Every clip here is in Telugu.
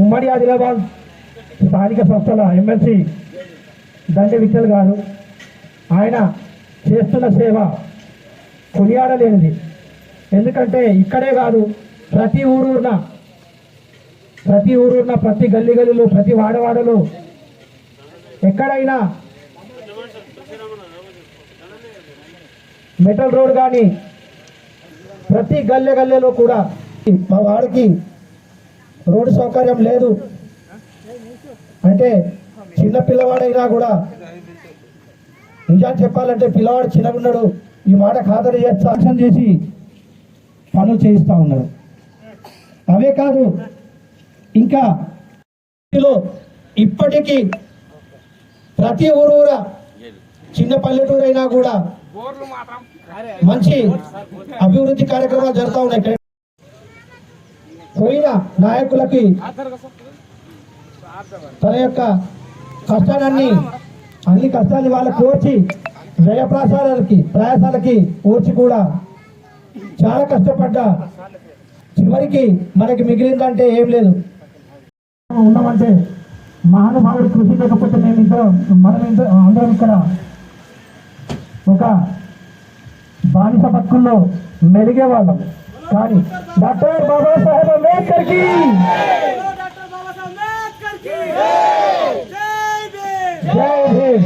ఉమ్మడి ఆదిలాబాద్ స్థానిక సంస్థల ఎమ్మెల్సీ దండి విఠల్ గారు ఆయన చేస్తున్న సేవ కొనియాడలేనిది. ఎందుకంటే ఇక్కడే కాదు, ప్రతి ఊరూరున ప్రతి గల్లీ గల్లీలో ప్రతి వాడవాడలో ఎక్కడైనా మెటల్ రోడ్ కానీ ప్రతి గల్లెలో కూడా మా వాడికి రోడ్డు సౌకర్యం లేదు అంటే చిన్న పిల్లవాడైనా కూడా నిజాన్ని చెప్పాలంటే పిల్లవాడు చిన్నగున్నాడు, ఈ మాట ఖాతరు చేసి సాక్ష్యం చేసి పనులు చేయిస్తూ ఉన్నారు. అవే కాదు, ఇంకా ఇప్పటికీ ప్రతి ఊరూర చిన్న పల్లెటూరు అయినా కూడా మంచి అభివృద్ధి కార్యక్రమాలు జరుగుతూ ఉన్నాయి. పోయిన నాయకులకి తన యొక్క అన్ని కష్టాన్ని వాళ్ళకి ఓర్చి ప్రయాసాలకి ఓర్చి కూడా చాలా కష్టపడ్డా చివరికి మనకి మిగిలిందంటే ఏం లేదు. ఉన్నామంటే మహానుభావుడు కృషి లేకపోతే అందరం ఇక్కడ ఒక బానిస బతుకుల్లో మెలిగే వాళ్ళం. కానీ డాక్టర్ బాబాసాహెబ్ అంబేద్కర్ కి జై భీమ్.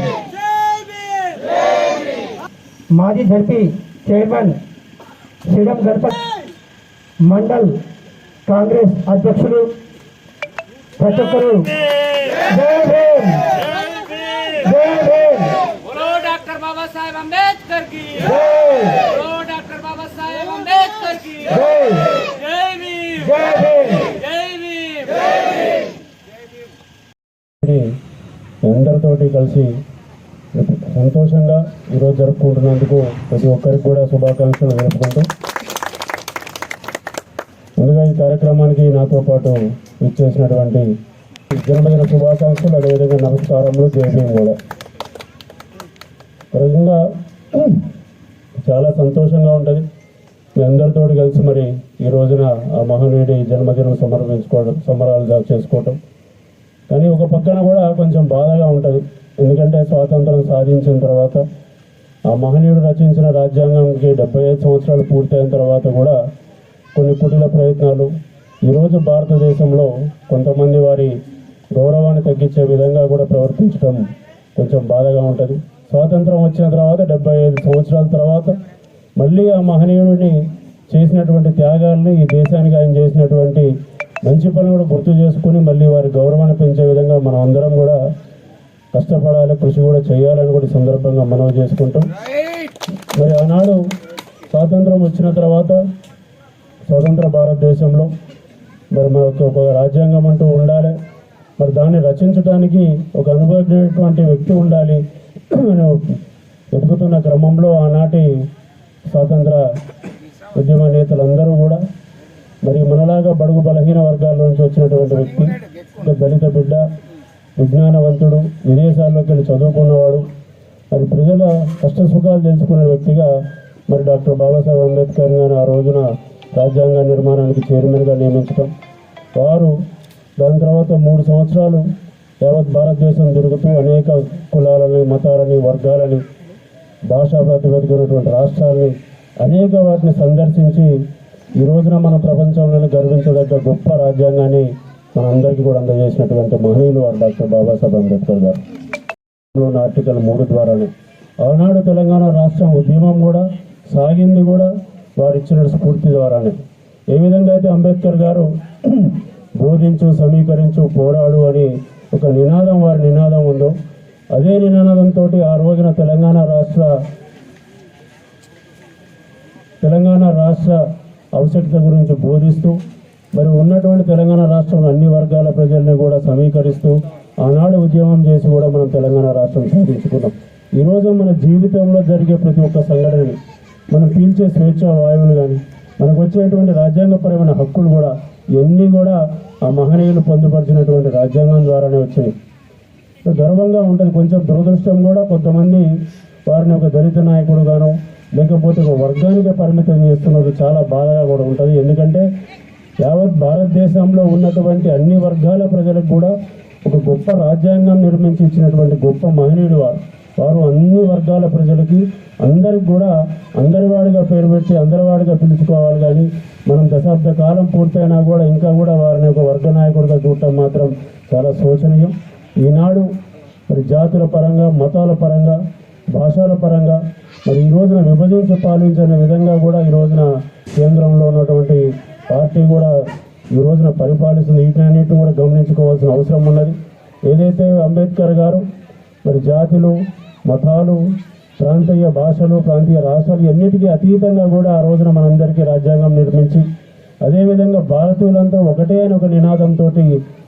మాజీ జడ్పీ చైర్మన్ శ్రీరామ్ గణపతి, మండల్ కాంగ్రెస్ అధ్యక్షులు ప్రతి ఒక్కరు జై భీమ్, జై భీమ్. డాక్టర్ బాబాసాహెబ్ అంబేద్కర్ కి డాక్టర్ బాబాసాహెబ్ అంబేద్కర్ కి జై భీమ్, జై భీమ్, జై భీమ్. అందరితోటి కలిసి సంతోషంగా ఈరోజు జరుపుకుంటున్నందుకు ప్రతి ఒక్కరికి కూడా శుభాకాంక్షలు జరుపుకుంటూ, ముందుగా ఈ కార్యక్రమానికి నాతో పాటు ఇచ్చేసినటువంటి జన్మదిన శుభాకాంక్షలు, అదేవిధంగా నమస్కారములు, జై భీమ్ కూడా. ప్రజంగా చాలా సంతోషంగా ఉంటుంది మీ అందరితో కలిసి మరి ఈ రోజున ఆ మహనీయుడి జన్మదినం సంబరాలు చేసుకోవటం. కానీ ఒక పక్కన కూడా కొంచెం బాధగా ఉంటుంది, ఎందుకంటే స్వాతంత్రం సాధించిన తర్వాత ఆ మహనీయుడు రచించిన రాజ్యాంగానికి 75 సంవత్సరాలు పూర్తయిన తర్వాత కూడా కొన్ని కుటిల ప్రయత్నాలు ఈరోజు భారతదేశంలో కొంతమంది వారి గౌరవాన్ని తగ్గించే విధంగా కూడా ప్రవర్తించడం కొంచెం బాధగా ఉంటుంది. స్వాతంత్రం వచ్చిన తర్వాత 75 సంవత్సరాల తర్వాత మళ్ళీ ఆ మహనీయుడిని చేసినటువంటి త్యాగాల్ని, ఈ దేశానికి ఆయన చేసినటువంటి మంచి పనులు కూడా గుర్తు చేసుకుని మళ్ళీ వారి గౌరవాన్ని పెంచే విధంగా మనం అందరం కూడా కష్టపడాలి, కృషి కూడా చేయాలని కూడా సందర్భంగా మనవి చేసుకుంటాం. మరి ఆనాడు స్వాతంత్రం వచ్చిన తర్వాత స్వతంత్ర భారతదేశంలో మరి మనకు ఒక రాజ్యాంగం అంటూ ఉండాలి, మరి దాన్ని రచించడానికి ఒక అనుభవమైనటువంటి వ్యక్తి ఉండాలి అని వెతుకుతున్న క్రమంలో ఆనాటి స్వాతంత్ర ఉద్యమ నేతలందరూ కూడా మరి మనలాగా బడుగు బలహీన వర్గాల నుంచి వచ్చినటువంటి వ్యక్తి, దళిత బిడ్డ, విజ్ఞానవంతుడు, విదేశాల్లోకి వెళ్ళి చదువుకున్నవాడు, మరి ప్రజల కష్ట సుఖాలు తెలుసుకునే వ్యక్తిగా మరి డాక్టర్ బాబాసాహెబ్ అంబేద్కర్ గారు ఆ రోజున రాజ్యాంగ నిర్మాణానికి చైర్మన్గా నియమించడం, వారు దాని తర్వాత 3 సంవత్సరాలు యావత్ భారతదేశం తిరుగుతూ అనేక కులాలని, మతాలని, వర్గాలని, భాషా ప్రాతిపదికనటువంటి రాష్ట్రాలని అనేక వాటిని సందర్శించి ఈ రోజున మన ప్రపంచంలోనే గర్వించదగ్గ గొప్ప రాజ్యాంగాన్ని మనందరికీ కూడా అందజేసినటువంటి మహనీయులు వారు డాక్టర్ బాబాసాహెబ్ అంబేద్కర్ గారు. ఆర్టికల్ 3 ద్వారానే ఆనాడు తెలంగాణ రాష్ట్రం ఉద్యమం కూడా సాగింది కూడా వారు ఇచ్చిన స్ఫూర్తి ద్వారానే. ఏ విధంగా అయితే అంబేద్కర్ గారు బోధించు, సమీకరించు, పోరాడు అని ఒక నినాదం వారి నినాదం ఉందో, అదే నినాదంతో ఆ రోజున తెలంగాణ రాష్ట్ర ఆవశ్యకత గురించి బోధిస్తూ మరి ఉన్నటువంటి తెలంగాణ రాష్ట్రంలో అన్ని వర్గాల ప్రజల్ని కూడా సమీకరిస్తూ ఆనాడు ఉద్యమం చేసి కూడా మనం తెలంగాణ రాష్ట్రం సాధించుకున్నాం. ఈరోజు మన జీవితంలో జరిగే ప్రతి ఒక్క సంఘటనని, మనం పీల్చే స్వేచ్ఛ వాయువులు కానీ, మనకు వచ్చేటువంటి రాజ్యాంగపరమైన హక్కులు కూడా ఇవన్నీ కూడా ఆ మహనీయులు పొందుపరిచినటువంటి రాజ్యాంగం ద్వారానే వచ్చినాయి. గర్వంగా ఉంటుంది. కొంచెం దురదృష్టం కూడా కొంతమంది వారిని ఒక దళిత నాయకుడు గాను లేకపోతే ఒక వర్గానికే పరిమితం చేస్తున్నది చాలా బాధగా కూడా ఉంటుంది. ఎందుకంటే యావత్ భారతదేశంలో ఉన్నటువంటి అన్ని వర్గాల ప్రజలకు కూడా ఒక గొప్ప రాజ్యాంగం నిర్మించి ఇచ్చినటువంటి గొప్ప మహనీయుడు వారు అన్ని వర్గాల ప్రజలకి అందరికి కూడా అందరివాడిగా పేరు పెట్టి అందరివాడిగా పిలుచుకోవాలి. కానీ మనం దశాబ్ద కాలం పూర్తయినా కూడా ఇంకా కూడా వారిని ఒక వర్గ నాయకుడిగా చూడటం మాత్రం చాలా శోచనీయం. ఈనాడు మరి జాతుల పరంగా, మతాల పరంగా, భాషల పరంగా మరి ఈ రోజున విభజించి పాలించనే విధంగా కూడా ఈ రోజున కేంద్రంలో ఉన్నటువంటి పార్టీ కూడా ఈ రోజున పరిపాలిస్తుంది. వీటన్నిటిని కూడా గమనించుకోవాల్సిన అవసరం ఉన్నది. ఏదైతే అంబేద్కర్ గారు మరి జాతులు, మతాలు, ప్రాంతీయ భాషలు, ప్రాంతీయ రాష్ట్రాలు ఎన్నిటికీ అతీతంగా కూడా ఆ రోజున మనందరికీ రాజ్యాంగం నిర్మించి అదేవిధంగా భారతీయులంతా ఒకటే అని ఒక నినాదంతో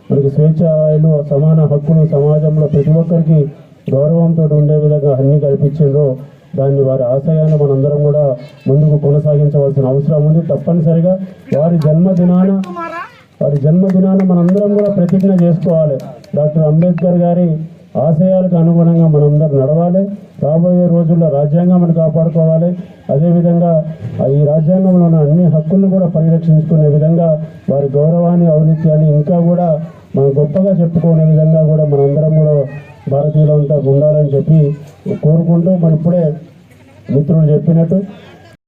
మనకి స్వేచ్ఛలు, సమాన హక్కులు సమాజంలో ప్రతి ఒక్కరికి గౌరవంతో ఉండే విధంగా అన్ని కల్పించిండ్రో దాన్ని వారి ఆశయాన్ని మనందరం కూడా ముందుకు కొనసాగించవలసిన అవసరం ఉంది. తప్పనిసరిగా వారి జన్మదినాన మనందరం కూడా ప్రతిజ్ఞ చేసుకోవాలి. డాక్టర్ అంబేద్కర్ గారి ఆశయాలకు అనుగుణంగా మనందరం నడవాలి. రాబోయే రోజుల్లో రాజ్యాంగాన్ని కాపాడుకోవాలి. అదేవిధంగా ఈ రాజ్యాంగంలో ఉన్న అన్ని హక్కులను కూడా పరిరక్షించుకునే విధంగా వారి గౌరవాన్ని, ఔన్నత్యాన్ని ఇంకా కూడా మనం గొప్పగా చెప్పుకునే విధంగా కూడా మనందరం కూడా భారతీయులంతా ఉండాలని చెప్పి కోరుకుంటూ మరి ఇప్పుడే మిత్రులు చెప్పినట్టు